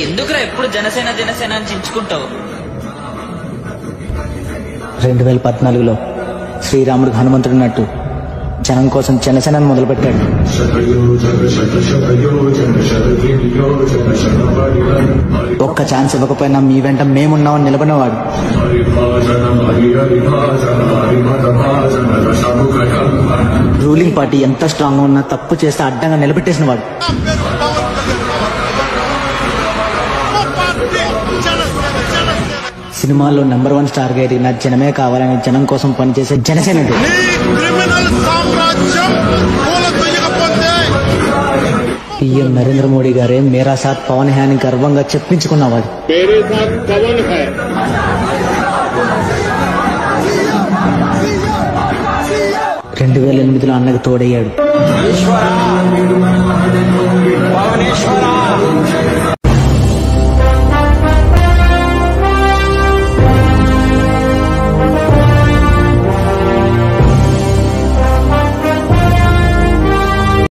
ఎందుకురా ఎప్పుడు జనసేన జనసేన అని చించుకుంటావు? 2014లో శ్రీరాముడికి హనుమంతుడున్నట్టు జనం కోసం జనసేనని మొదలుపెట్టాడు. ఒక్క ఛాన్స్ ఇవ్వకపోయినా మీ వెంట మేమున్నామని నిలబడినవాడు. రూలింగ్ పార్టీ ఎంత స్ట్రాంగ్ గా ఉన్నా తప్పు చేస్తే అడ్డంగా నిలబెట్టేసిన వాడు. సినిమాల్లో నెంబర్ 1 స్టార్ గా ఎదిగిన జనమే కావాలని జనం కోసం పనిచేసే జనసేన. పీఎం నరేంద్ర మోడీ గారే మేరా సాత్ పవన్ హై అని గర్వంగా చెప్పించుకున్నవాడు. 2008లో అన్నకు తోడయ్యాడు.